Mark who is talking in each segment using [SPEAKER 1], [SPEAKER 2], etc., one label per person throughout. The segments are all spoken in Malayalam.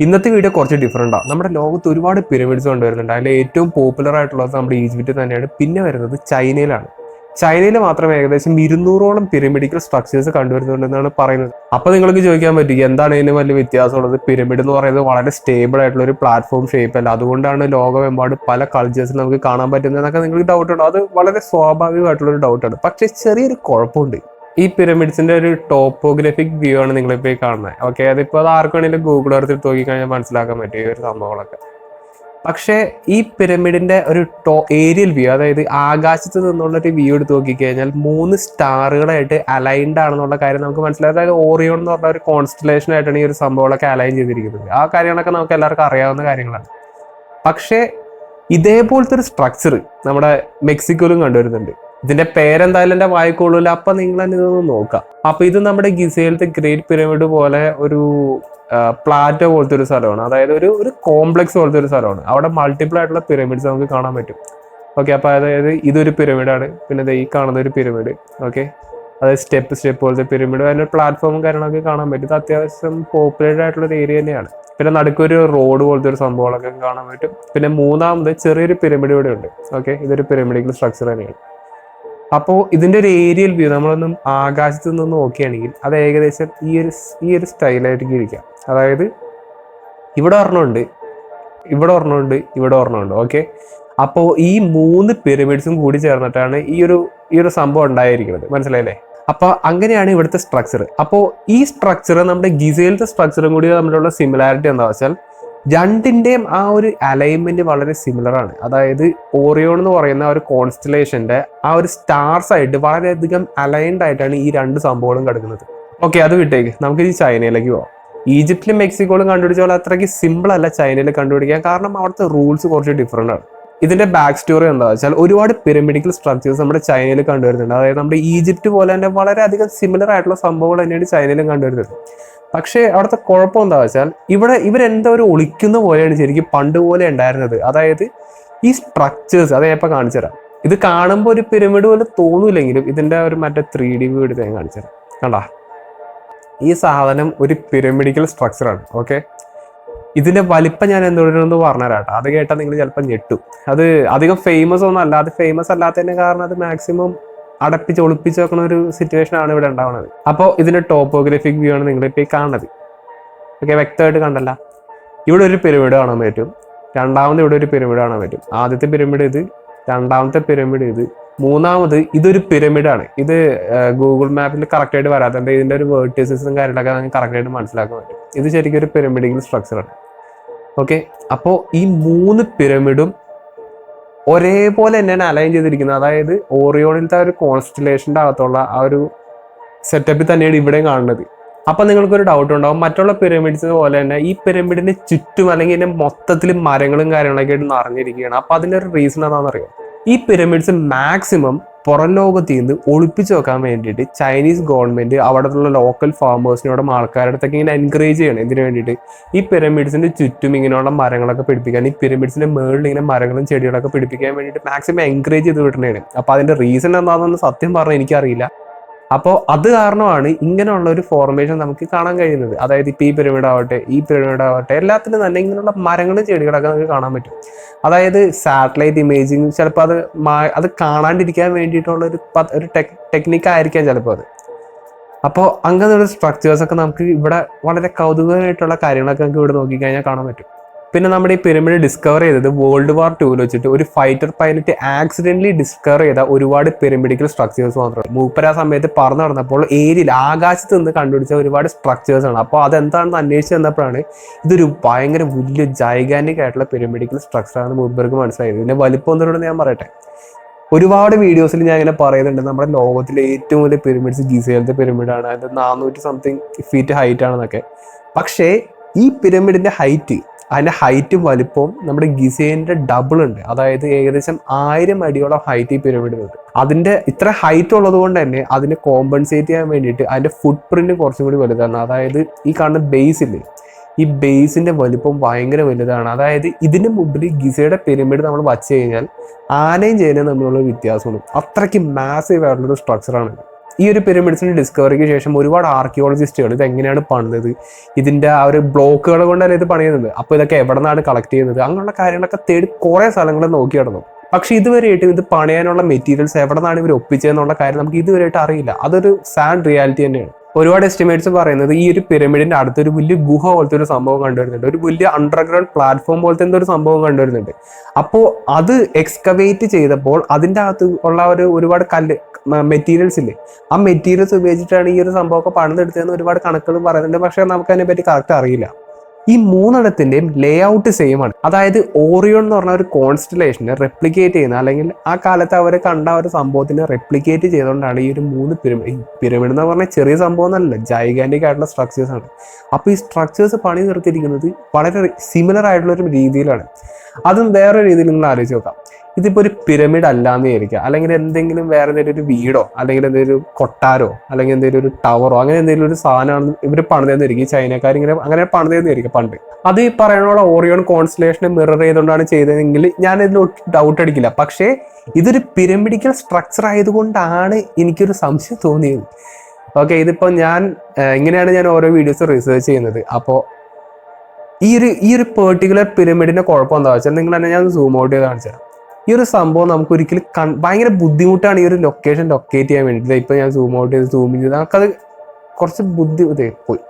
[SPEAKER 1] ഇന്നത്തെ വീഡിയോ കുറച്ച് ഡിഫറെൻറ്റാണ്. നമ്മുടെ ലോകത്ത് ഒരുപാട് പിരമിഡ്സ് കൊണ്ടുവരുന്നുണ്ട്. അതിൽ ഏറ്റവും പോപ്പുലർ ആയിട്ടുള്ളത് നമ്മുടെ ഈജിപ്റ്റ് തന്നെയാണ്. പിന്നെ വരുന്നത് ചൈനയിലാണ്. ചൈനയിൽ മാത്രം ഏകദേശം 200ഓളം പിരമിഡിക്കൽ സ്ട്രക്ചേഴ്സ് കണ്ടുവരുന്നുണ്ടെന്നാണ് പറയുന്നത്. അപ്പോൾ നിങ്ങൾക്ക് ചോദിക്കാൻ പറ്റും, എന്താണ് ഇതിന് വലിയ വ്യത്യാസമുള്ളത്? പിരമിഡ് എന്ന് പറയുന്നത് വളരെ സ്റ്റേബിൾ ആയിട്ടുള്ള ഒരു പ്ലാറ്റ്ഫോം ഷേപ്പ് അല്ല, അതുകൊണ്ടാണ് ലോകമെമ്പാടും പല കൾച്ചേഴ്സിൽ നമുക്ക് കാണാൻ പറ്റുന്നതെന്നൊക്കെ നിങ്ങൾക്ക് ഡൗട്ട് ഉണ്ടോ? അത് വളരെ സ്വാഭാവികമായിട്ടുള്ളൊരു ഡൗട്ടാണ്. പക്ഷേ ചെറിയൊരു കുഴപ്പമുണ്ട്. ഈ പിരമിഡ്സിന്റെ ഒരു ടോപ്പോഗ്രഫിക് വ്യൂ ആണ് നിങ്ങളിപ്പോൾ കാണുന്നത്. ഓക്കെ, അതിപ്പോൾ അത് ആർക്ക് വേണമെങ്കിലും ഗൂഗിൾ എർത്തിൽ നോക്കിക്കഴിഞ്ഞാൽ മനസ്സിലാക്കാൻ പറ്റും ഈ ഒരു സംഭവങ്ങളൊക്കെ. പക്ഷേ ഈ പിരമിഡിന്റെ ഒരു ഏരിയൽ വ്യൂ, അതായത് ആകാശത്ത് നിന്നുള്ളൊരു വ്യൂ എടുത്ത് നോക്കിക്കഴിഞ്ഞാൽ 3 സ്റ്റാറുകളായിട്ട് അലൈൻഡ് ആണെന്നുള്ള കാര്യം നമുക്ക് മനസ്സിലായി. അതായത് ഓറിയോൺ എന്ന് പറഞ്ഞ ഒരു കോൺസ്റ്റലേഷൻ ആയിട്ടാണ് ഈ ഒരു സംഭവങ്ങളൊക്കെ അലൈൻ ചെയ്തിരിക്കുന്നത്. ആ കാര്യങ്ങളൊക്കെ നമുക്ക് എല്ലാവർക്കും അറിയാവുന്ന കാര്യങ്ങളാണ്. പക്ഷേ ഇതേപോലത്തെ ഒരു സ്ട്രക്ചർ നമ്മുടെ മെക്സിക്കോയിലും കണ്ടുവരുന്നുണ്ട്. ഇതിന്റെ പേരെന്തായാലും എൻ്റെ വായിക്കൊള്ളൂല. അപ്പൊ നിങ്ങൾ തന്നെ ഇതൊന്ന് നോക്കാം. അപ്പൊ ഇത് നമ്മുടെ ഗിസയിലത്തെ ഗ്രേറ്റ് പിരമിഡ് പോലെ ഒരു പ്ലാറ്റോ പോലത്തെ ഒരു സ്ഥലമാണ്. അതായത് ഒരു കോംപ്ലക്സ് പോലത്തെ ഒരു സ്ഥലമാണ്. അവിടെ മൾട്ടിപ്പിൾ ആയിട്ടുള്ള പിരമിഡ്സ് നമുക്ക് കാണാൻ പറ്റും. ഓക്കെ, അപ്പൊ അതായത് ഇതൊരു പിരമിഡാണ്. പിന്നെ ഈ കാണുന്ന ഒരു പിരമിഡ്. ഓക്കെ, അതായത് സ്റ്റെപ്പ് പോലത്തെ പിരമിഡ്, അതിൻ്റെ പ്ലാറ്റ്ഫോമും കാര്യങ്ങളൊക്കെ കാണാൻ പറ്റും. ഇത് അത്യാവശ്യം പോപ്പുലർ ആയിട്ടുള്ള ഒരു ഏരിയ തന്നെയാണ്. പിന്നെ നടുക്കൊരു റോഡ് പോലത്തെ ഒരു സംഭവങ്ങളൊക്കെ കാണാൻ പറ്റും. പിന്നെ മൂന്നാമത് ചെറിയൊരു പിരമിഡ് ഇവിടെ ഉണ്ട്. ഓക്കെ, ഇതൊരു പിരമിഡിക്കൽ സ്ട്രക്ചർ തന്നെയാണ്. അപ്പോൾ ഇതിൻ്റെ ഒരു ഏരിയൽ വ്യൂ നമ്മളൊന്നും ആകാശത്ത് നിന്ന് നോക്കുകയാണെങ്കിൽ അത് ഏകദേശം ഈ ഒരു സ്റ്റൈലായിട്ട് ഇരിക്കാം. അതായത് ഇവിടെ ഒരെണ്ണമുണ്ട്, ഇവിടെ ഒരെണ്ണമുണ്ട്, ഇവിടെ ഒരെണ്ണമുണ്ട്. ഓക്കെ, അപ്പോൾ ഈ 3 പിരമിഡ്സും കൂടി ചേർന്നിട്ടാണ് ഈ ഒരു സംഭവം ഉണ്ടായിരിക്കുന്നത്. മനസ്സിലായില്ലേ? അപ്പോൾ അങ്ങനെയാണ് ഇവിടുത്തെ സ്ട്രക്ചർ. അപ്പോൾ ഈ സ്ട്രക്ചർ നമ്മുടെ ഗിസയിലത്തെ സ്ട്രക്ചറും കൂടി തമ്മിലുള്ള സിമിലാരിറ്റി എന്താ വെച്ചാൽ രണ്ടിൻ്റെയും ആ ഒരു അലൈൻമെന്റ് വളരെ സിമിലർ ആണ്. അതായത് ഓറിയോൺ എന്ന് പറയുന്ന ആ ഒരു കോൺസ്റ്റലേഷന്റെ ആ ഒരു സ്റ്റാർസ് ആയിട്ട് വളരെയധികം അലൈൻഡ് ആയിട്ടാണ് ഈ 2 സംഭവങ്ങളും കിടക്കുന്നത്. ഓക്കെ, അത് വിട്ടേക്ക്, നമുക്ക് ഈ ചൈനയിലേക്ക് പോവാം. ഈജിപ്തിലും മെക്സിക്കോയിലും കണ്ടുപിടിച്ച പോലെ അത്രയ്ക്ക് സിമ്പിൾ അല്ല ചൈനയിൽ കണ്ടുപിടിക്കാൻ. കാരണം അവിടുത്തെ റൂൾസ് കുറച്ച് ഡിഫറെൻ്റ് ആണ്. ഇതിന്റെ ബാക്ക് സ്റ്റോറി എന്താ വെച്ചാൽ ഒരുപാട് പിരമിഡിക്കൽ സ്ട്രക്ചേഴ്സ് നമ്മുടെ ചൈനയിൽ കണ്ടുവരുന്നുണ്ട്. അതായത് നമ്മുടെ ഈജിപ്റ്റ് പോലെ തന്നെ വളരെയധികം സിമിലർ ആയിട്ടുള്ള സംഭവങ്ങൾ തന്നെയാണ് ചൈനയിലും കണ്ടുവരുന്നത്. പക്ഷേ അവിടുത്തെ കുഴപ്പം എന്താ വെച്ചാൽ ഇവരെന്താ ഒരു ഒളിക്കുന്ന പോലെയാണ് ശരിക്കും പണ്ട് പോലെ ഉണ്ടായിരുന്നത്. അതായത് ഈ സ്ട്രക്ചേഴ്സ് അത് ഞാൻ കാണിച്ചു തരാം. ഇത് കാണുമ്പോൾ ഒരു പിരമിഡ് പോലെ തോന്നൂലെങ്കിലും ഇതിന്റെ ഒരു മറ്റേ 3D വ്യൂ എടുത്ത് ഞാൻ കാണിച്ചു തരാം. കണ്ടാ, ഈ സാധനം ഒരു പിരമിഡിക്കൽ സ്ട്രക്ചറാണ്. ഓക്കെ, ഇതിന്റെ വലിപ്പം ഞാൻ എന്തുകൊണ്ടെന്ന് പറഞ്ഞുതരാട്ടോ. അത് കേട്ടാൽ നിങ്ങൾ ചിലപ്പോൾ ഞെട്ടും. അത് അധികം ഫേമസ് ഒന്നും അല്ല. അത് ഫേമസ് അല്ലാത്തതിന്റെ കാരണം അത് മാക്സിമം അടപ്പിച്ച് ഒളിപ്പിച്ച് വെക്കുന്ന ഒരു സിറ്റുവേഷൻ ആണ് ഇവിടെ ഉണ്ടാവുന്നത്. അപ്പോൾ ഇതിന്റെ ടോപ്പോഗ്രഫിക് വ്യൂ ആണ് നിങ്ങളിപ്പോൾ ഈ കാണുന്നത്. ഓക്കെ, വ്യക്തമായിട്ട് കണ്ടല്ല. ഇവിടെ ഒരു പിരമിഡ് കാണാൻ പറ്റും. രണ്ടാമത് ഇവിടെ ഒരു പിരമിഡ് കാണാൻ പറ്റും. ആദ്യത്തെ പിരമിഡ് ഇത്, രണ്ടാമത്തെ പിരമിഡ് ഇത്, മൂന്നാമത് ഇതൊരു പിരമിഡാണ്. ഇത് ഗൂഗിൾ മാപ്പിൽ കറക്റ്റായിട്ട് വരാത്തതുകൊണ്ട് ഇതിന്റെ ഒരു വേർട്ടീസസും കാര്യങ്ങളൊക്കെ നമുക്ക് കറക്റ്റായിട്ട് മനസ്സിലാക്കാൻ പറ്റും. ഇത് ശരിക്കും ഒരു പിരമിഡിക്കൽ സ്ട്രക്ചറാണ്. ഓക്കെ, അപ്പോൾ ഈ 3 പിരമിഡും ഒരേപോലെ തന്നെയാണ് അലൈൻ ചെയ്തിരിക്കുന്നത്. അതായത് ഓറിയോണിലത്തെ ആ ഒരു കോൺസ്റ്റലേഷൻ്റെ അകത്തുള്ള ആ ഒരു സെറ്റപ്പിൽ തന്നെയാണ് ഇവിടെയും കാണുന്നത്. അപ്പം നിങ്ങൾക്കൊരു ഡൗട്ട് ഉണ്ടാവും, മറ്റുള്ള പിരമിഡ്സ് പോലെ തന്നെ ഈ പിരമിഡിന്റെ ചുറ്റും അല്ലെങ്കിൽ ഇതിന്റെ മൊത്തത്തിൽ മരങ്ങളും കാര്യങ്ങളൊക്കെ ആയിട്ട് നിറഞ്ഞിരിക്കുകയാണ്. അപ്പം അതിൻ്റെ ഒരു റീസൺ എന്താണെന്നറിയാം. ഈ പിരമിഡ്സ് മാക്സിമം പുറം ലോകത്തിൽ നിന്ന് ഒളിപ്പിച്ച് വെക്കാൻ വേണ്ടിയിട്ട് ചൈനീസ് ഗവൺമെന്റ് അവിടെയുള്ള ലോക്കൽ ഫാമേഴ്സിനോടും ആൾക്കാരുടെ അടുത്തൊക്കെ ഇങ്ങനെ എൻകറേജ് ചെയ്യണം. ഇതിന് വേണ്ടിയിട്ട് ഈ പിരമിഡ്സിന്റെ ചുറ്റും ഇങ്ങനെയുള്ള മരങ്ങളൊക്കെ പിടിപ്പിക്കാൻ, ഈ പിരമിഡ്സിന്റെ മുകളിൽ ഇങ്ങനെ മരങ്ങളും ചെടികളൊക്കെ പിടിപ്പിക്കാൻ വേണ്ടിയിട്ട് മാക്സിമം എൻകറേജ് ചെയ്ത് വിടണേണ്. അപ്പോൾ അതിന്റെ റീസൺ എന്താണെന്ന് സത്യം പറഞ്ഞാൽ എനിക്കറിയില്ല. അപ്പോൾ അത് കാരണമാണ് ഇങ്ങനെയുള്ള ഒരു ഫോർമേഷൻ നമുക്ക് കാണാൻ കഴിയുന്നത്. അതായത് ഇപ്പോൾ ഈ പിരമിഡ് ആവട്ടെ എല്ലാത്തിനും തന്നെ ഇങ്ങനെയുള്ള മരങ്ങളും ചെടികളൊക്കെ നമുക്ക് കാണാൻ പറ്റും. അതായത് സാറ്റലൈറ്റ് ഇമേജിങ് ചിലപ്പോൾ അത് കാണാണ്ടിരിക്കാൻ വേണ്ടിയിട്ടുള്ള ഒരു ടെക്നിക്കായിരിക്കാം ചിലപ്പോൾ അത്. അപ്പോൾ അങ്ങനെയുള്ള സ്ട്രക്ചേഴ്സൊക്കെ നമുക്ക് ഇവിടെ വളരെ കൗതുകമായിട്ടുള്ള കാര്യങ്ങളൊക്കെ നമുക്ക് ഇവിടെ നോക്കിക്കഴിഞ്ഞാൽ കാണാൻ പറ്റും. പിന്നെ നമ്മുടെ ഈ പിരമിഡ് ഡിസ്കവർ ചെയ്തത് വേൾഡ് വാർ 2 വെച്ചിട്ട് ഒരു ഫൈറ്റർ പൈലറ്റ് ആക്സിഡന്റലി ഡിസ്കവർ ചെയ്ത ഒരുപാട് പിരമിഡിക്കൽ സ്ട്രക്ചേഴ്സ് മാത്രമാണ്. മൂപ്പര ആ സമയത്ത് പറന്നു നടന്നപ്പോൾ ഏരിയയിൽ ആകാശത്ത് നിന്ന് കണ്ടുപിടിച്ച ഒരുപാട് സ്ട്രക്ചേഴ്സ് ആണ്. അപ്പോൾ അതെന്താണെന്ന് അന്വേഷിച്ച് വന്നപ്പോഴാണ് ഇതൊരു ഭയങ്കര വലിയ ജൈഗാനിക് ആയിട്ടുള്ള പിരമിഡിക്കൽ സ്ട്രക്ചറാണെന്ന് മൂപ്പർക്ക് മനസ്സിലായത്. ഇതിന്റെ വലിപ്പം ഒന്നുകൂടെ ഞാൻ പറയട്ടെ. ഒരുപാട് വീഡിയോസിൽ ഞാൻ ഇങ്ങനെ പറയുന്നുണ്ട്, നമ്മുടെ ലോകത്തിലെ ഏറ്റവും വലിയ പിരമിഡ്സ് ഗിസയിലത്തെ പിരമിഡാണ്. അത് 400 സംതിങ് ഫീറ്റ് ഹൈറ്റ് ആണെന്നൊക്കെ. പക്ഷേ ഈ പിരമിഡിന്റെ അതിൻ്റെ ഹൈറ്റും വലിപ്പവും നമ്മുടെ ഗിസയിലിന്റെ ഡബിൾ ഉണ്ട്. അതായത് ഏകദേശം 1000 അടിയോളം ഹൈറ്റ് ഈ പിരമിഡിനുണ്ട്. അതിന്റെ ഇത്ര ഹൈറ്റ് ഉള്ളത് കൊണ്ട് തന്നെ അതിനെ കോമ്പൻസേറ്റ് ചെയ്യാൻ വേണ്ടിയിട്ട് അതിന്റെ ഫുട് പ്രിന്റ് കുറച്ചും കൂടി വലുതാണ്. അതായത് ഈ കാണുന്ന ബേസില്ലേ, ഈ ബേസിന്റെ വലിപ്പം ഭയങ്കര വലുതാണ്. അതായത് ഇതിന് മുമ്പിൽ ഗിസയുടെ പിരമിഡ് നമ്മൾ വച്ചു കഴിഞ്ഞാൽ ആനയും ചേനയും തമ്മിലുള്ള വ്യത്യാസമാണ്. അത്രയ്ക്ക് മാസീവ് ആയിട്ടുള്ളൊരു സ്ട്രക്ചറാണ്. ഈ ഒരു പിരമിഡ്സിന്റെ ഡിസ്കവറിക്ക് ശേഷം ഒരുപാട് ആർക്കിയോളജിസ്റ്റുകൾ ഇത് എങ്ങനെയാണ് പണിതത്, ഇതിന്റെ ആ ഒരു ബ്ലോക്കുകൾ കൊണ്ടല്ലേ ഇത് പണിയുന്നത്, അപ്പോൾ ഇതൊക്കെ എവിടെ നിന്നാണ് കളക്ട് ചെയ്യുന്നത്, അങ്ങനെയുള്ള കാര്യങ്ങളൊക്കെ തേടി കുറേ സ്ഥലങ്ങൾ നോക്കി നടന്നു. പക്ഷെ ഇതുവരെയായിട്ടും ഇത് പണിയാനുള്ള മെറ്റീരിയൽസ് എവിടെ നിന്നാണ് ഇവർ ഒപ്പിച്ചതെന്നുള്ള കാര്യം നമുക്ക് ഇതുവരെയായിട്ട് അറിയില്ല. അതൊരു സാഡ് റിയാലിറ്റി തന്നെയാണ്. ഒരുപാട് എസ്റ്റിമേറ്റ്സ് പറയുന്നത് ഈ ഒരു പിരമിഡിന്റെ അടുത്തൊരു വലിയ ഗുഹ പോലത്തെ ഒരു സംഭവം കണ്ടുവരുന്നുണ്ട്, ഒരു വലിയ അണ്ടർഗ്രൗണ്ട് പ്ലാറ്റ്ഫോം പോലത്തെ എന്തൊരു സംഭവം കണ്ടുവരുന്നുണ്ട്. അപ്പോൾ അത് എക്സ്കവേറ്റ് ചെയ്തപ്പോൾ അതിൻ്റെ അകത്ത് ഉള്ള ഒരുപാട് മെറ്റീരിയൽസ് ഇല്ലേ, ആ മെറ്റീരിയൽസ് ഉപയോഗിച്ചിട്ടാണ് ഈ ഒരു സംഭവമൊക്കെ പണിതെടുത്തതെന്ന് ഒരുപാട് കണക്കുകൾ പറയുന്നുണ്ട്. പക്ഷെ നമുക്ക് അതിനെപ്പറ്റി കറക്റ്റ് അറിയില്ല. ഈ മൂന്നെണ്ണത്തിൻ്റെയും ലേ ഔട്ട് സെയിം ആണ്. അതായത് ഓറിയോൺ എന്ന് പറഞ്ഞ ഒരു കോൺസ്റ്റലേഷനെ റെപ്ലിക്കേറ്റ് ചെയ്യുന്ന, അല്ലെങ്കിൽ ആ കാലത്ത് അവർ കണ്ട ഒരു സംഭവത്തിനെ റെപ്ലിക്കേറ്റ് ചെയ്തുകൊണ്ടാണ് ഈ ഒരു 3 പിരമിഡ് എന്ന് പറഞ്ഞാൽ ചെറിയ സംഭവം എന്നല്ല, ജൈഗാൻറ്റിക് ആയിട്ടുള്ള സ്ട്രക്ചേഴ്സ് ആണ്. അപ്പോൾ ഈ സ്ട്രക്ചേഴ്സ് പണി നിർത്തിയിരിക്കുന്നത് വളരെ സിമിലർ ആയിട്ടുള്ള ഒരു രീതിയിലാണ്. അതും വേറെ രീതിയിൽ നിങ്ങൾ ആലോചിച്ച് നോക്കാം. ഇതിപ്പോൾ ഒരു പിരമിഡ് അല്ലാന്ന് വിചാരിക്കുക, അല്ലെങ്കിൽ എന്തെങ്കിലും വേറെ എന്തെങ്കിലും ഒരു വീടോ അല്ലെങ്കിൽ എന്തെങ്കിലും ഒരു കൊട്ടാരോ അല്ലെങ്കിൽ എന്തെങ്കിലും ഒരു ടവറോ അങ്ങനെ എന്തെങ്കിലും ഒരു സാധനമാണ് ഇവർ പണിതെന്നിരിക്കും. ചൈനക്കാർ ഇങ്ങനെ അങ്ങനെ പണിതെന്നിരിക്കും പണ്ട്. അത് ഈ പറയാനുള്ള ഓറിയോൺ കോൺസ്റ്റലേഷനെ മിറർ ചെയ്തുകൊണ്ടാണ് ചെയ്തതെങ്കിൽ ഞാൻ ഇതിൽ ഡൗട്ട് അടിക്കില്ല. പക്ഷേ ഇതൊരു പിരമിഡിക്കൽ സ്ട്രക്ചർ ആയതുകൊണ്ടാണ് എനിക്കൊരു സംശയം തോന്നിയത്. ഓക്കെ, ഇതിപ്പോൾ ഇങ്ങനെയാണ് ഞാൻ ഓരോ വീഡിയോസ് റിസർച്ച് ചെയ്യുന്നത്. അപ്പോൾ ഈ ഒരു പെർട്ടിക്കുലർ പിരമിഡിന്റെ കുഴപ്പം എന്താ വെച്ചാൽ നിങ്ങൾ തന്നെ ഞാൻ സൂം ഔട്ട് ചെയ്ത് കാണിച്ചു തരാം. ഈ ഒരു സംഭവം നമുക്ക് ഒരിക്കലും ഭയങ്കര ബുദ്ധിമുട്ടാണ് ഈ ഒരു ലൊക്കേഷൻ ലൊക്കേറ്റ് ചെയ്യാൻ വേണ്ടിയിട്ട്. ഇപ്പം ഞാൻ സൂം ഔട്ട് ചെയ്ത് സൂം ചെയ്ത് നമുക്കത് കുറച്ച് പോയി.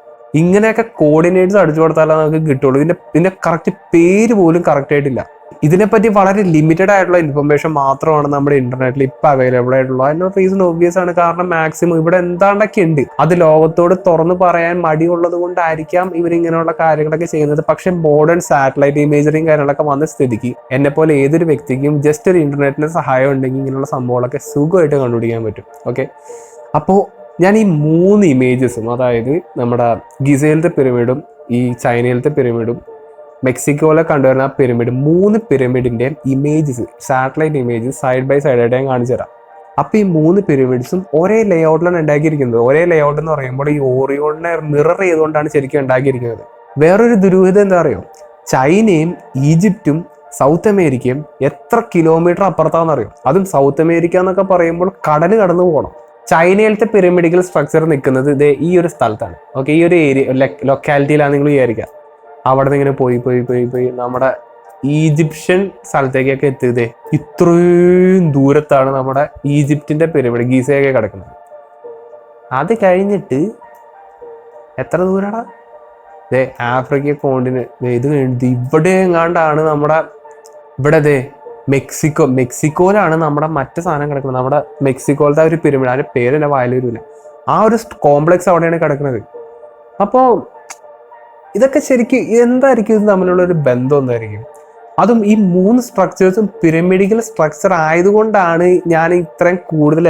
[SPEAKER 1] ഇങ്ങനെയൊക്കെ കോർഡിനേറ്റ്സ് അടിച്ചു കൊടുത്താലേ നമുക്ക് കിട്ടുള്ളൂ. ഇതിന്റെ കറക്റ്റ് പേര് പോലും കറക്റ്റ് ആയിട്ടില്ല. ഇതിനെപ്പറ്റി വളരെ ലിമിറ്റഡ് ആയിട്ടുള്ള ഇൻഫർമേഷൻ മാത്രമാണ് നമ്മുടെ ഇന്റർനെറ്റിൽ ഇപ്പം അവൈലബിൾ ആയിട്ടുള്ളത്. അതിനുള്ള റീസൺ ഒബ്വിയസ് ആണ്. കാരണം മാക്സിമം ഇവിടെ എന്താണ്ടൊക്കെ ഉണ്ട്, അത് ലോകത്തോട് തുറന്നു പറയാൻ മടിയുള്ളത് കൊണ്ടായിരിക്കാം ഇവരിങ്ങനെയുള്ള കാര്യങ്ങളൊക്കെ ചെയ്യുന്നത്. പക്ഷെ മോഡേൺ സാറ്റലൈറ്റ് ഇമേജറിങ് കാര്യങ്ങളൊക്കെ വന്ന സ്ഥിതിക്ക് എന്നെപ്പോലെ ഏതൊരു വ്യക്തിക്കും ജസ്റ്റ് ഒരു ഇന്റർനെറ്റിന്റെ സഹായം ഉണ്ടെങ്കിൽ ഇങ്ങനെയുള്ള സംഭവങ്ങളൊക്കെ സുഖമായിട്ട് കണ്ടുപിടിക്കാൻ പറ്റും. ഓക്കെ, അപ്പോൾ ഞാൻ ഈ 3 ഇമേജസും, അതായത് നമ്മുടെ ഗിസയിലത്തെ പിരമിഡും ഈ ചൈനയിലത്തെ പിരമിഡും മെക്സിക്കോയിലെ കണ്ടുവരുന്ന ആ പിരമിഡ്, 3 പിരമിഡിന്റെ images, satellite images side by side ആയിട്ട് ഞാൻ കാണിച്ചു തരാം. അപ്പോൾ ഈ 3 പിരമിഡ്സും ഒരേ ലേ ഔട്ടിലാണ് ഉണ്ടാക്കിയിരിക്കുന്നത്. ഒരേ ലേ ഔട്ട് എന്ന് പറയുമ്പോൾ ഈ ഓറിയോണിനെ മിറർ ചെയ്തുകൊണ്ടാണ് ശരിക്കും ഉണ്ടാക്കിയിരിക്കുന്നത്. വേറൊരു ദുരൂഹത എന്താ അറിയോ, ചൈനയും ഈജിപ്തും സൗത്ത് അമേരിക്കയും എത്ര കിലോമീറ്റർ അപ്പുറത്താണെന്ന് അറിയും. അതും സൗത്ത് അമേരിക്ക എന്നൊക്കെ പറയുമ്പോൾ കടൽ കടന്നു പോകണം. ചൈനയിലത്തെ പിരമിഡിക്കൽ സ്ട്രക്ചർ നിൽക്കുന്നത് ഇതേ ഈ ഒരു സ്ഥലത്താണ്. ഓക്കെ, ഈ ഒരു ഏരിയ ലൊക്കാലിറ്റിയിലാണ് നിങ്ങൾ വിചാരിക്കുക. അവിടെ നിന്ന് ഇങ്ങനെ പോയി നമ്മുടെ ഈജിപ്ഷ്യൻ സ്ഥലത്തേക്കൊക്കെ എത്തിയതേ ഇത്രയും ദൂരത്താണ് നമ്മുടെ ഈജിപ്തിന്റെ പിരമിഡ് ഗീസയൊക്കെ കിടക്കുന്നത്. അത് കഴിഞ്ഞിട്ട് എത്ര ദൂരമാണ് ആഫ്രിക്ക കോണ്ടിനെന്റ്. ഇത് ഇവിടെ എങ്ങാണ്ടാണ് നമ്മുടെ ഇവിടെ മെക്സിക്കോയിലാണ് നമ്മുടെ മറ്റു സാധനം കിടക്കുന്നത്. നമ്മുടെ മെക്സിക്കോയിലത്തെ ഒരു പിരമിഡ്, അതിന്റെ പേരെന്നെ വായിൽ വരില്ല. ആ ഒരു കോംപ്ലക്സ് അവിടെയാണ് കിടക്കുന്നത്. അപ്പോൾ ഇതൊക്കെ ശരിക്കും എന്തായിരിക്കും ഇത് തമ്മിലുള്ള ഒരു ബന്ധം എന്തായിരിക്കും? അതും ഈ 3 സ്ട്രക്ചേഴ്സും പിരമിഡിക്കൽ സ്ട്രക്ചർ ആയതുകൊണ്ടാണ് ഞാൻ ഇത്രയും കൂടുതൽ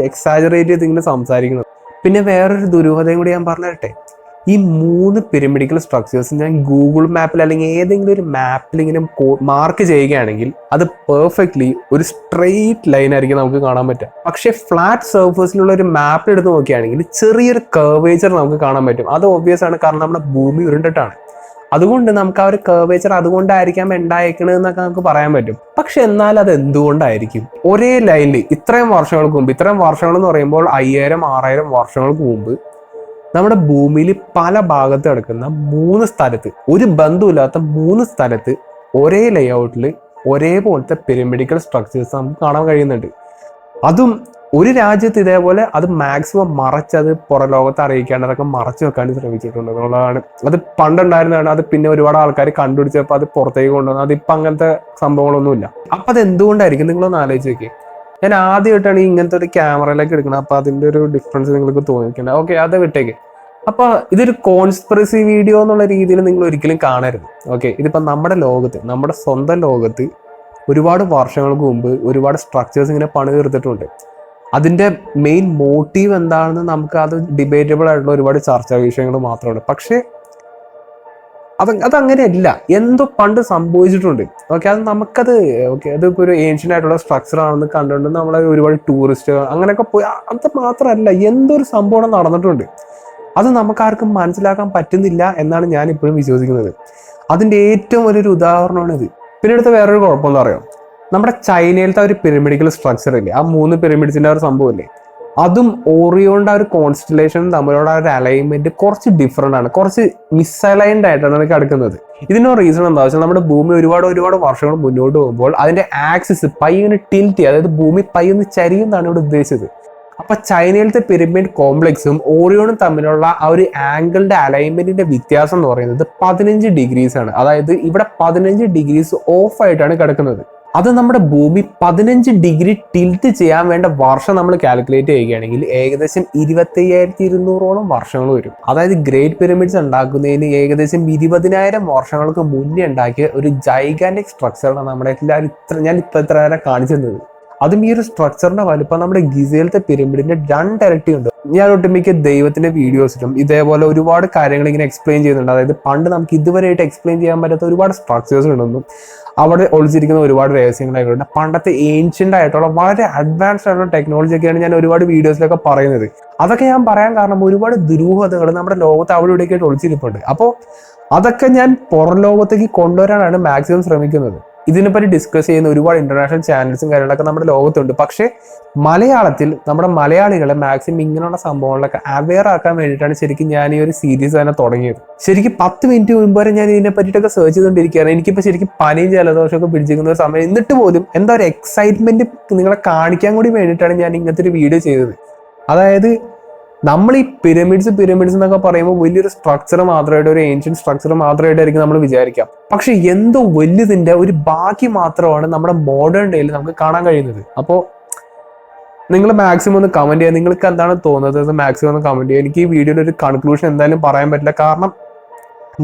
[SPEAKER 1] എക്സാജറേറ്റ് ചെയ്ത് ഇങ്ങനെ സംസാരിക്കുന്നത്. പിന്നെ വേറൊരു ദുരൂഹതയും കൂടി ഞാൻ പറഞ്ഞു തരട്ടെ. ഈ 3 പിരമിഡിക്കൽ സ്ട്രക്ചേഴ്സ് ഞാൻ ഗൂഗിൾ മാപ്പിൽ അല്ലെങ്കിൽ ഏതെങ്കിലും ഒരു മാപ്പിൽ ഇങ്ങനെ മാർക്ക് ചെയ്യുകയാണെങ്കിൽ അത് പെർഫെക്റ്റ്ലി ഒരു സ്ട്രെയിറ്റ് ലൈൻ ആയിരിക്കും നമുക്ക് കാണാൻ പറ്റുക. പക്ഷെ ഫ്ലാറ്റ് സർഫേസിലുള്ള ഒരു മാപ്പിൽ എടുത്ത് നോക്കുകയാണെങ്കിൽ ചെറിയൊരു കർവേച്ചർ നമുക്ക് കാണാൻ പറ്റും. അത് ഒബ്വിയസ് ആണ്, കാരണം നമ്മുടെ ഭൂമി ഉരുണ്ടിട്ടാണ്. അതുകൊണ്ട് നമുക്ക് ആ ഒരു കർവേച്ചർ അതുകൊണ്ടായിരിക്കാം ഉണ്ടായേക്കണത് എന്നൊക്കെ നമുക്ക് പറയാൻ പറ്റും. പക്ഷെ എന്നാൽ അത് എന്തുകൊണ്ടായിരിക്കും ഒരേ ലൈനിൽ ഇത്രയും വർഷങ്ങൾക്ക് മുമ്പ്, ഇത്രയും വർഷങ്ങൾ എന്ന് പറയുമ്പോൾ 5000-6000 വർഷങ്ങൾക്ക് മുമ്പ് നമ്മുടെ ഭൂമിയിൽ പല ഭാഗത്ത് കിടക്കുന്ന 3 സ്ഥലത്ത്, ഒരു ബന്ധമില്ലാത്ത 3 സ്ഥലത്ത് ഒരേ ലേഔട്ടിൽ ഒരേപോലത്തെ പിരമിഡിക്കൽ സ്ട്രക്ചേഴ്സ് നമുക്ക് കാണാൻ കഴിയുന്നുണ്ട്. അതും ഒരു രാജ്യത്ത് ഇതേപോലെ അത് മാക്സിമം മറച്ചത് പുറം ലോകത്തെ അറിയിക്കേണ്ടതൊക്കെ മറച്ചു വെക്കാൻ ശ്രമിച്ചിട്ടുണ്ട് എന്നുള്ളതാണ്. അത് പണ്ടുണ്ടായിരുന്നതാണ്. അത് പിന്നെ ഒരുപാട് ആൾക്കാർ കണ്ടുപിടിച്ചപ്പോൾ അത് പുറത്തേക്ക് കൊണ്ടുവന്നു. അതിപ്പോൾ അങ്ങനത്തെ സംഭവങ്ങളൊന്നുമില്ല. അപ്പം അത് എന്തുകൊണ്ടായിരിക്കും നിങ്ങളൊന്ന് ആലോചിച്ച് നോക്കി. ഞാൻ ആദ്യമായിട്ടാണ് ഇങ്ങനത്തെ ഒരു ക്യാമറയിലേക്ക് എടുക്കുന്നത്. അപ്പോൾ അതിൻ്റെ ഒരു ഡിഫറൻസ് നിങ്ങൾക്ക് തോന്നിയിട്ടുണ്ട്. ഓക്കെ, അത് വിട്ടേക്ക്. അപ്പോൾ ഇതൊരു കോൺസ്പിറസി വീഡിയോ എന്നുള്ള രീതിയിൽ നിങ്ങൾ ഒരിക്കലും കാണരുത്. ഓക്കെ, ഇതിപ്പോൾ നമ്മുടെ ലോകത്ത്, നമ്മുടെ സ്വന്തം ലോകത്ത് ഒരുപാട് വർഷങ്ങൾക്ക് മുമ്പ് ഒരുപാട് സ്ട്രക്ചേഴ്സ് ഇങ്ങനെ പണി തീർത്തിട്ടുണ്ട്. അതിൻ്റെ മെയിൻ മോട്ടീവ് എന്താണെന്ന് നമുക്ക് അത് ഡിബേറ്റബിൾ ആയിട്ടുള്ള ഒരുപാട് ചർച്ചാ വിഷയങ്ങൾ മാത്രമാണ്. പക്ഷേ അതങ്ങനെയല്ല, എന്തോ പണ്ട് സംഭവിച്ചിട്ടുണ്ട്. ഓക്കെ, അത് നമുക്കത് അതിപ്പോൾ ഒരു ഏൻഷ്യൻ്റ് ആയിട്ടുള്ള സ്ട്രക്ചർ ആണെന്ന് കണ്ടുകൊണ്ട് നമ്മളെ ഒരുപാട് ടൂറിസ്റ്റ് അങ്ങനെയൊക്കെ പോയി. അത് മാത്രമല്ല, എന്തൊരു സംഭവം നടന്നിട്ടുണ്ട്. അത് നമുക്കാർക്കും മനസ്സിലാക്കാൻ പറ്റുന്നില്ല എന്നാണ് ഞാൻ ഇപ്പോഴും വിശ്വസിക്കുന്നത്. അതിൻ്റെ ഏറ്റവും വലിയൊരു ഉദാഹരണമാണ് ഇത്. പിന്നെ അടുത്ത വേറൊരു കുഴപ്പമെന്ന് പറയാം, നമ്മുടെ ചൈനയിലത്തെ ഒരു പിരമിഡിക്കൽ സ്ട്രക്ചർ ഇല്ലേ, ആ 3 പിരമിഡ്സിൻ്റെ ഒരു സംഭവമില്ലേ, അതും ഓറിയോണിന്റെ ആ ഒരു കോൺസ്റ്റലേഷനും തമ്മിലുള്ള ആ ഒരു അലൈൻമെന്റ് കുറച്ച് ഡിഫറെന്റ് ആണ്, കുറച്ച് മിസ്അലൈൻഡ് ആയിട്ടാണ് കിടക്കുന്നത്. ഇതിനൊരു റീസൺ എന്താ വെച്ചാൽ നമ്മുടെ ഭൂമി ഒരുപാട് വർഷങ്ങൾ മുന്നോട്ട് പോകുമ്പോൾ അതിന്റെ ആക്സിസ് പയ്യൊന്ന് ടിൽറ്റ് ചെയ്യുക, അതായത് ഭൂമി പയ്യൊന്ന് ചരിയുന്നതാണ് ഇവിടെ ഉദ്ദേശിച്ചത്. അപ്പൊ ചൈനയിലത്തെ പിരമിഡ് കോംപ്ലക്സും ഓറിയോണും തമ്മിലുള്ള ആ ഒരു ആംഗിളിന്റെ അലൈൻമെന്റിന്റെ വ്യത്യാസം എന്ന് പറയുന്നത് 15 ഡിഗ്രീസ് ആണ്. അതായത് ഇവിടെ 15 ഡിഗ്രീസ് ഓഫ് ആയിട്ടാണ് കിടക്കുന്നത്. അത് നമ്മുടെ ഭൂമി 15 ഡിഗ്രി ടിൽറ്റ് ചെയ്യാൻ വേണ്ട വർഷം നമ്മൾ കാൽക്കുലേറ്റ് ചെയ്യുകയാണെങ്കിൽ ഏകദേശം 25,200 വർഷങ്ങൾ വരും. അതായത് ഗ്രേറ്റ് പിരമിഡ്സ് ഉണ്ടാക്കുന്നതിന് ഏകദേശം 20,000 വർഷങ്ങൾക്ക് മുന്നേ ഉണ്ടാക്കിയ ഒരു ജൈഗാന്റിക് സ്ട്രക്ചറാണ് നമ്മുടെ എല്ലാവരും ഞാൻ ഇത്ര നേരം കാണിച്ചു തന്നത്. അതും ഈ ഒരു സ്ട്രക്ചറിന്റെ വലുപ്പം നമ്മുടെ ഗിസയിലത്തെ പിരമിഡിന്റെ 2 ഇരട്ടി ഉണ്ട്. ഞാൻ ഒട്ടുമിക്ക ദൈവത്തിന്റെ വീഡിയോസിലും ഇതേപോലെ ഒരുപാട് കാര്യങ്ങൾ ഇങ്ങനെ എക്സ്പ്ലെയിൻ ചെയ്യുന്നുണ്ട്. അതായത് പണ്ട് നമുക്ക് ഇതുവരെയായിട്ട് എക്സ്പ്ലെയിൻ ചെയ്യാൻ പറ്റാത്ത ഒരുപാട് സ്ട്രക്ചേഴ്സ് ഉണ്ടെന്നും അവിടെ ഒളിച്ചിരിക്കുന്ന ഒരുപാട് രഹസ്യങ്ങളായിട്ടുണ്ട്. പണ്ടത്തെ ഏൻഷ്യന്റ് ആയിട്ടുള്ള വളരെ അഡ്വാൻസ്ഡ് ആയിട്ടുള്ള ടെക്നോളജി ഒക്കെയാണ് ഞാൻ ഒരുപാട് വീഡിയോസിലൊക്കെ പറയുന്നത്. അതൊക്കെ ഞാൻ പറയാൻ കാരണം ഒരുപാട് ദുരൂഹതകൾ നമ്മുടെ ലോകത്ത് അവിടെ ഇവിടെയൊക്കെ ആയിട്ട് ഒളിച്ചിരിപ്പുണ്ട്. അപ്പോൾ അതൊക്കെ ഞാൻ പുറം ലോകത്തേക്ക് കൊണ്ടുവരാനാണ് മാക്സിമം ശ്രമിക്കുന്നത്. ഇതിനെപ്പറ്റി ഡിസ്കസ് ചെയ്യുന്ന ഒരുപാട് ഇന്റർനാഷണൽ ചാനൽസും കാര്യങ്ങളൊക്കെ നമ്മുടെ ലോകത്തുണ്ട്. പക്ഷേ മലയാളത്തിൽ നമ്മുടെ മലയാളികളെ മാക്സിമം ഇങ്ങനെയുള്ള സംഭവങ്ങളൊക്കെ അവെയർ ആക്കാൻ വേണ്ടിയിട്ടാണ് ശരിക്കും ഞാൻ ഈ ഒരു സീരീസ് തന്നെ തുടങ്ങിയത്. ശരിക്കും 10 മിനിറ്റ് മുമ്പ് വരെ ഞാൻ ഇതിനെ പറ്റിയിട്ടൊക്കെ സെർച്ച് ചെയ്തുകൊണ്ടിരിക്കുകയാണ്. എനിക്കിപ്പോൾ ശരിക്കും പനിയും ജലദോഷമൊക്കെ പിടിച്ചിരിക്കുന്ന ഒരു സമയം, എന്നിട്ട് പോലും എന്താ ഒരു എക്സൈറ്റ്മെന്റ് നിങ്ങളെ കാണിക്കാൻ കൂടി വേണ്ടിയിട്ടാണ് ഞാൻ ഇങ്ങനത്തെ ഒരു വീഡിയോ ചെയ്തത്. അതായത് നമ്മൾ ഈ പിരമിഡ്സ് എന്നൊക്കെ പറയുമ്പോൾ വലിയൊരു സ്ട്രക്ചർ മാത്രമായിട്ട്, ഒരു ഏൻഷ്യൻ സ്ട്രക്ചർ മാത്രമായിട്ടായിരിക്കും നമ്മൾ വിചാരിക്കാം. പക്ഷെ എന്തോ വലുതിന്റെ ഒരു ബാക്കി മാത്രമാണ് നമ്മുടെ മോഡേൺ ഡേയിൽ നമുക്ക് കാണാൻ കഴിയുന്നത്. അപ്പോൾ നിങ്ങൾ മാക്സിമം ഒന്ന് കമന്റ് ചെയ്യുക, നിങ്ങൾക്ക് എന്താണ് തോന്നുന്നത് മാക്സിമം ഒന്ന് കമന്റ് ചെയ്യുക. എനിക്ക് ഈ വീഡിയോയിൽ ഒരു കൺക്ലൂഷൻ എന്തായാലും പറയാൻ പറ്റില്ല, കാരണം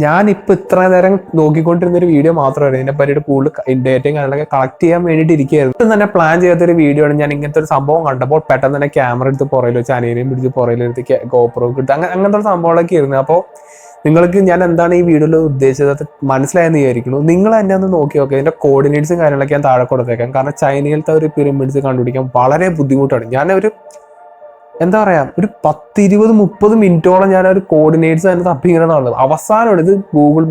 [SPEAKER 1] ഞാനിപ്പോൾ ഇത്ര നേരം നോക്കിക്കൊണ്ടിരുന്ന ഒരു വീഡിയോ മാത്രമായിരുന്നു. ഇതിനെ പറ്റിയിട്ട് കൂടുതൽ ഡേറ്റയും കാര്യങ്ങളൊക്കെ കളക്ട് ചെയ്യാൻ വേണ്ടിയിട്ട് ഇരിക്കുകയായിരുന്നു. തന്നെ പ്ലാൻ ചെയ്യാത്തൊരു വീഡിയോ ആണ്. ഞാൻ ഇങ്ങനത്തെ ഒരു സംഭവം കണ്ടപ്പോൾ പെട്ടെന്ന് തന്നെ ക്യാമറ എടുത്ത് പുറയിൽ വെച്ച് അനിയനെയും പിടിച്ച് പുറയിലെടുത്ത് ഗോപ്രോ എടുത്ത് അങ്ങനത്തെ സംഭവങ്ങളൊക്കെ ആയിരുന്നു. അപ്പോൾ നിങ്ങൾക്ക് ഞാൻ എന്താണ് ഈ വീഡിയോയിൽ ഉദ്ദേശിച്ചത് അത് മനസ്സിലായെന്ന് വിചാരിക്കുന്നു. നിങ്ങൾ തന്നെ ഒന്ന് നോക്കി നോക്കുക. ഇതിന്റെ കോർഡിനേറ്റ്സും കാര്യങ്ങളൊക്കെ ഞാൻ താഴെ കൊടുത്തേക്കാം. കാരണം ചൈനയിലത്തെ ഒരു പിരമിഡ്സ് കണ്ടുപിടിക്കാൻ വളരെ ബുദ്ധിമുട്ടാണ്. ഞാനൊരു എന്താ പറയാ ഒരു 10-20-30 മിനിറ്റോളം ഞാൻ ഒരു കോർഡിനേറ്റ്സ് തന്നെ തപ്പി ഇങ്ങനെ നടന്നത്. അവസാനമാണ് ഇത് ഗൂഗിൾ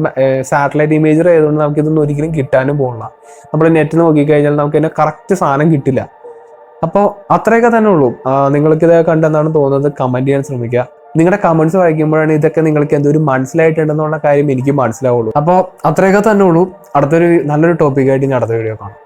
[SPEAKER 1] സാറ്റലൈറ്റ് ഇമേജർ ആയതുകൊണ്ട് നമുക്ക് ഇതൊന്നും ഒരിക്കലും കിട്ടാനും പോകില്ല. നമ്മൾ നെറ്റ് നോക്കിക്കഴിഞ്ഞാൽ നമുക്ക് ഇതിന്റെ കറക്റ്റ് സാധനം കിട്ടില്ല. അപ്പോൾ അത്രയൊക്കെ തന്നെ ഉള്ളൂ. നിങ്ങൾക്ക് ഇത് കണ്ടെന്നാണ് തോന്നുന്നത് കമന്റ് ചെയ്യാൻ ശ്രമിക്കുക. നിങ്ങളുടെ കമന്റ്സ് വായിക്കുമ്പോഴാണ് ഇതൊക്കെ നിങ്ങൾക്ക് എന്തൊരു മനസ്സിലായിട്ടുണ്ടെന്നുള്ള കാര്യം എനിക്ക് മനസ്സിലാവുള്ളൂ. അപ്പോൾ അത്രയൊക്കെ തന്നെ ഉള്ളൂ. അടുത്തൊരു നല്ലൊരു ടോപ്പിക്കായിട്ട് ഞാൻ അടുത്ത വീഡിയോ കാണാം.